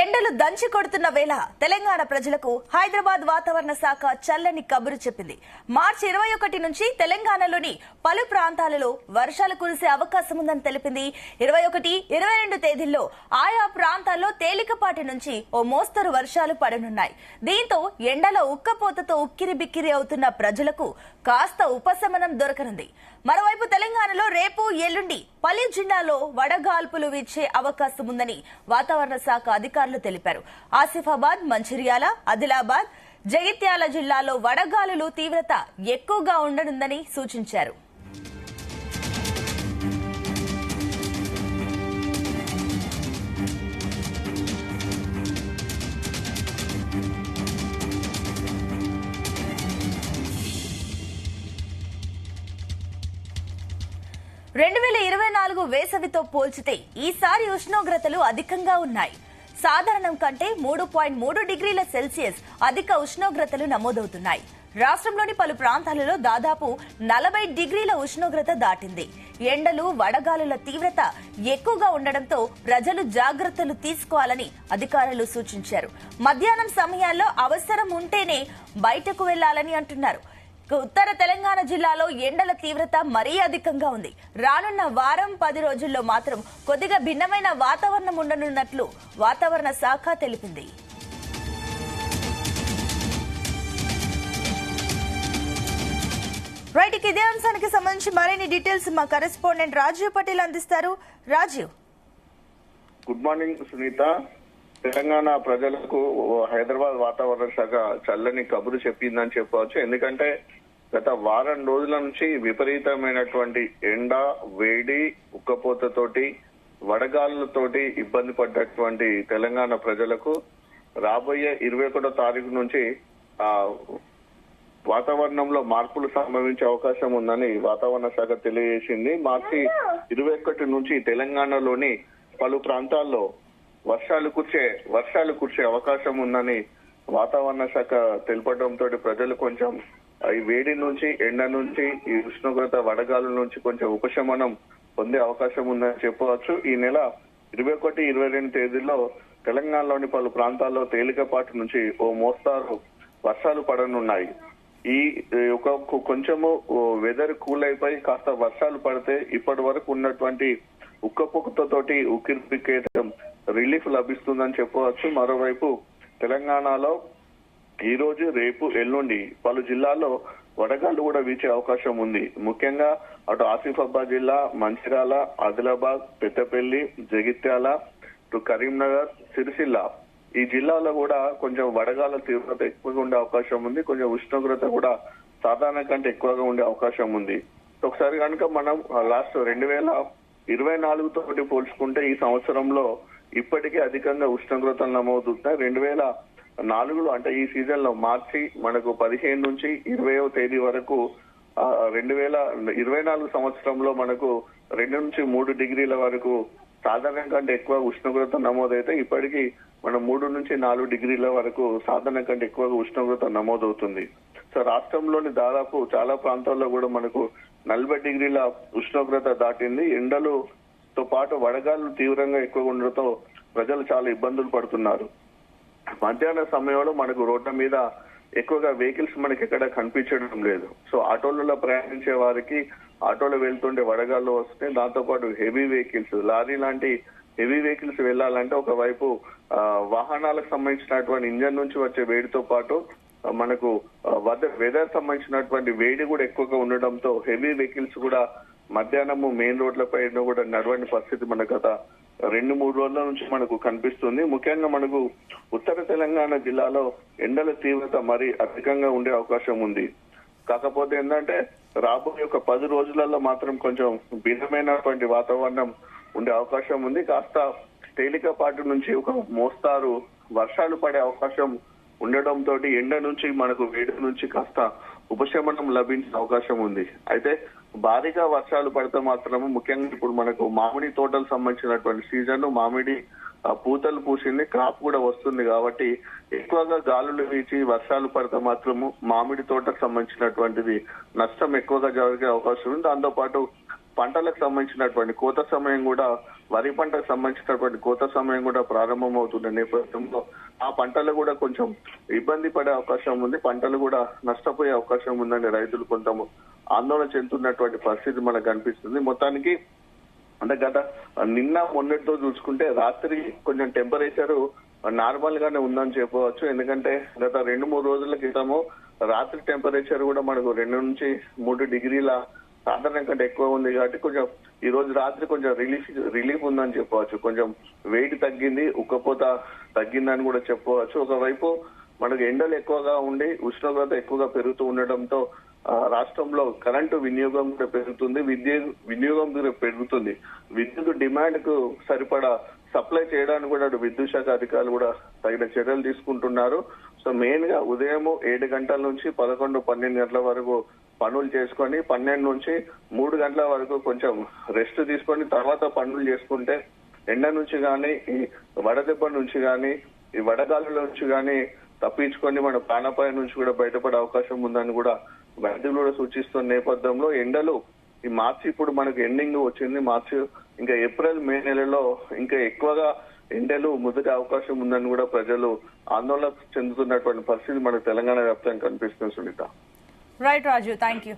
ఎండలు దంచి కొడుతున్న వేళ తెలంగాణ ప్రజలకు హైదరాబాద్ వాతావరణ శాఖ చల్లని కబురు చెప్పింది. మార్చి 21 నుంచి తెలంగాణలోని పలు ప్రాంతాలలో వర్షాలు కురిసే అవకాశం ఉందని తెలిపింది. 21, 22 తేదీల్లో ఆయా ప్రాంతాల్లో తేలికపాటి నుంచి ఓ మోస్తరు వర్షాలు పడనున్నాయి. దీంతో ఎండల ఉక్కపోతతో ఉక్కిరిబిక్కిరి అవుతున్న ప్రజలకు కాస్త ఉపశమనం దొరకనుంది. మరోవైపు తెలంగాణలో రేపు ఎల్లుండి పలు జిల్లాల్లో వడగాల్పులు వీచే అవకాశం ఉందని వాతావరణ శాఖ అధికారులు తెలిపారు. ఆసిఫాబాద్, మంచిర్యాల, ఆదిలాబాద్, జగిత్యాల జిల్లాల్లో వడగాలులు తీవ్రత ఎక్కువగా ఉండనుందని సూచించారు. వేసవితో పోల్చితే ఈసారి ఉష్ణోగ్రతలు అధికంగా ఉన్నాయి. సాధారణం కంటే 3.3 డిగ్రీల సెల్సియస్ అధిక ఉష్ణోగ్రతలు నమోదవుతున్నాయి. రాష్ట్రంలోని పలు ప్రాంతాలలో దాదాపు 40 డిగ్రీల ఉష్ణోగ్రత దాటింది. ఎండలు, వడగాలుల తీవ్రత ఎక్కువగా ఉండడంతో ప్రజలు జాగ్రత్తలు తీసుకోవాలని అధికారులు సూచించారు. మధ్యాహ్నం సమయాల్లో అవసరం ఉంటేనే బయటకు వెళ్లాలని అంటున్నారు. ఉత్తర తెలంగాణ జిల్లాలో ఎండల తీవ్రత మరీ అధికంగా ఉంది. రానున్న వారం 10 రోజుల్లో మాత్రం కొద్దిగా భిన్నమైన వాతావరణం ఉండనున్నట్లు వాతావరణ శాఖ తెలిపింది. రైట్, ఇదే అంశానికి సంబంధించి మరిన్ని డీటెయిల్స్ మా కరెస్పాండెంట్ రాజీవ్ పటేల్ అందిస్తారు. Rajiv, good morning Sunitha. తెలంగాణ ప్రజలకు హైదరాబాద్ వాతావరణ శాఖ చల్లని కబురు చెప్పిందని చెప్పవచ్చు. ఎందుకంటే గత వారం రోజుల నుంచి విపరీతమైనటువంటి ఎండ, వేడి, ఉక్కపోతతోటి, వడగాలులతోటి ఇబ్బంది పడ్డటువంటి తెలంగాణ ప్రజలకు రాబోయే 21వ తారీఖు నుంచి వాతావరణంలో మార్పులు సంభవించే అవకాశం ఉందని వాతావరణ శాఖ తెలియజేసింది. మార్చి 21 నుంచి తెలంగాణలోని పలు ప్రాంతాల్లో వర్షాలు కురిసే అవకాశం ఉందని వాతావరణ శాఖ తెలపడంతో ప్రజలు కొంచెం ఈ వేడి నుంచి, ఎండ నుంచి, ఈ ఉష్ణోగ్రత, వడగాల నుంచి కొంచెం ఉపశమనం పొందే అవకాశం ఉందని చెప్పవచ్చు. ఈ నెల 21, 22 తేదీల్లో తెలంగాణలోని పలు ప్రాంతాల్లో తేలికపాటి నుంచి ఓ మోస్తారు వర్షాలు పడనున్నాయి. ఈ కొంచెము వెదర్ కూల్ అయిపోయి కాస్త వర్షాలు పడితే ఇప్పటి వరకు ఉన్నటువంటి ఉక్కపోతతోటి ఉక్కిరిబిక్కిరి రిలీఫ్ లభిస్తుందని చెప్పవచ్చు. మరోవైపు తెలంగాణలో ఈ రోజు, రేపు, ఎల్లుండి పలు జిల్లాల్లో వడగాళ్లు కూడా వీచే అవకాశం ఉంది. ముఖ్యంగా అటు ఆసిఫాబాద్ జిల్లా, మంచిర్యాల, ఆదిలాబాద్, పెద్దపల్లి, జగిత్యాల, కరీంనగర్, సిరిసిల్ల ఈ జిల్లాలో కూడా కొంచెం వడగాల తీవ్రత ఎక్కువగా ఉండే అవకాశం ఉంది. కొంచెం ఉష్ణోగ్రత కూడా సాధారణ కంటే ఎక్కువగా ఉండే అవకాశం ఉంది. ఒకసారి కనుక మనం లాస్ట్ 2024 తోటి పోల్చుకుంటే ఈ సంవత్సరంలో ఇప్పటికే అధికంగా ఉష్ణోగ్రతలు నమోదుతున్నాయి. 2004లో అంటే ఈ సీజన్ లో మార్చి మనకు 15 నుంచి 20వ తేదీ వరకు 2024 సంవత్సరంలో మనకు 2 నుంచి 3 డిగ్రీల వరకు సాధారణం కంటే ఎక్కువ ఉష్ణోగ్రత నమోదైతే ఇప్పటికీ మనం 3 నుంచి 4 డిగ్రీల వరకు సాధారణం కంటే ఎక్కువగా ఉష్ణోగ్రత నమోదవుతుంది. సో రాష్ట్రంలోని దాదాపు చాలా ప్రాంతాల్లో కూడా మనకు 40 డిగ్రీల ఉష్ణోగ్రత దాటింది. ఎండలతో పాటు వడగాలు తీవ్రంగా ఎక్కువగా ఉండడంతో ప్రజలు చాలా ఇబ్బందులు పడుతున్నారు. మధ్యాహ్న సమయంలో మనకు రోడ్ల మీద ఎక్కువగా వెహికల్స్ మనకి ఎక్కడ కనిపించడం లేదు. సో ఆటోలలో ప్రయాణించే వారికి ఆటోలో వెళ్తుంటే వడగాళ్ళు వస్తున్నాయి. దాంతో పాటు హెవీ వెహికల్స్, లారీ లాంటి హెవీ వెహికల్స్ వెళ్లాలంటే ఒకవైపు వాహనాలకు సంబంధించినటువంటి ఇంజన్ నుంచి వచ్చే వేడితో పాటు మనకు వెదర్ సంబంధించినటువంటి వేడి కూడా ఎక్కువగా ఉండడంతో హెవీ వెహికల్స్ కూడా మధ్యాహ్నము మెయిన్ రోడ్ల పైన కూడా నడవని పరిస్థితి మనకు గత 2-3 రోజుల నుంచి మనకు కనిపిస్తుంది. ముఖ్యంగా మనకు ఉత్తర తెలంగాణ జిల్లాలో ఎండల తీవ్రత మరీ అధికంగా ఉండే అవకాశం ఉంది. కాకపోతే ఏంటంటే రాబోయే 10 రోజులలో మాత్రం కొంచెం భిన్నమైనటువంటి వాతావరణం ఉండే అవకాశం ఉంది. కాస్త తేలికపాటి నుంచి ఒక మోస్తారు వర్షాలు పడే అవకాశం ఉండడంతో ఎండ నుంచి మనకు వేడి నుంచి కాస్త ఉపశమనం లభించే అవకాశం ఉంది. అయితే భారీగా వర్షాలు పడితే మాత్రము ముఖ్యంగా ఇప్పుడు మనకు మామిడి తోటలకు సంబంధించినటువంటి సీజన్, మామిడి పూతలు పూసింది, క్రాప్ కూడా వస్తుంది కాబట్టి ఎక్కువగా గాలులు వీచి వర్షాలు పడితే మాత్రము మామిడి తోటకు సంబంధించినటువంటిది నష్టం ఎక్కువగా జరిగే అవకాశం ఉంది. దాంతో పాటు పంటలకు సంబంధించినటువంటి కోత సమయం కూడా వరి పంటకు సంబంధించినటువంటి కోత సమయం కూడా ప్రారంభం అవుతున్న నేపథ్యంలో ఆ పంటలు కూడా కొంచెం ఇబ్బంది పడే అవకాశం ఉంది, పంటలు కూడా నష్టపోయే అవకాశం ఉందని రైతులు కొంత ఆందోళన చెందుతున్నటువంటి పరిస్థితి మనకు కనిపిస్తుంది. మొత్తానికి అంటే గత నిన్న మొన్నటితో చూసుకుంటే రాత్రి కొంచెం టెంపరేచర్ నార్మల్ గానే ఉందని చెప్పవచ్చు. ఎందుకంటే గత 2-3 రోజుల క్రితము రాత్రి టెంపరేచర్ కూడా మనకు 2 నుంచి 3 డిగ్రీల సాధారణం కంటే ఎక్కువ ఉంది కాబట్టి కొంచెం ఈ రోజు రాత్రి కొంచెం రిలీఫ్ ఉందని చెప్పవచ్చు. కొంచెం వేడి తగ్గింది, ఉక్కపోత తగ్గిందని కూడా చెప్పవచ్చు. ఒకవైపు మనకు ఎండలు ఎక్కువగా ఉండి ఉష్ణోగ్రత ఎక్కువగా పెరుగుతూ ఉండడంతో రాష్ట్రంలో కరెంటు వినియోగం కూడా పెరుగుతుంది, వినియోగం కూడా పెరుగుతుంది. విద్యుత్ డిమాండ్ కు సరిపడా సప్లై చేయడానికి కూడా విద్యుత్ శాఖ అధికారులు కూడా తగిన చర్యలు తీసుకుంటున్నారు. సో మెయిన్ గా ఉదయం 7 గంటల నుంచి 11-12 గంటల వరకు పనులు చేసుకొని 12 నుంచి 3 గంటల వరకు కొంచెం రెస్ట్ తీసుకొని తర్వాత పనులు చేసుకుంటే ఎండ నుంచి కానీ ఈ వడదెబ్బ నుంచి కానీ ఈ వడగాలుల నుంచి కానీ తప్పించుకొని మన ప్రాణాపాయం నుంచి కూడా బయటపడే అవకాశం ఉందని కూడా వైద్యులు కూడా సూచిస్తున్న నేపథ్యంలో ఎండలు ఈ మార్చి ఇప్పుడు మనకు ఎండింగ్ వచ్చింది, మార్చి ఇంకా ఏప్రిల్ మే నెలలో ఇంకా ఎక్కువగా ఎండలు ముదిరే అవకాశం ఉందని కూడా ప్రజలు ఆందోళన చెందుతున్నటువంటి పరిస్థితి మనకు తెలంగాణ వ్యాప్తంగా కనిపిస్తుంది. Sunitha. Right Raju, thank you.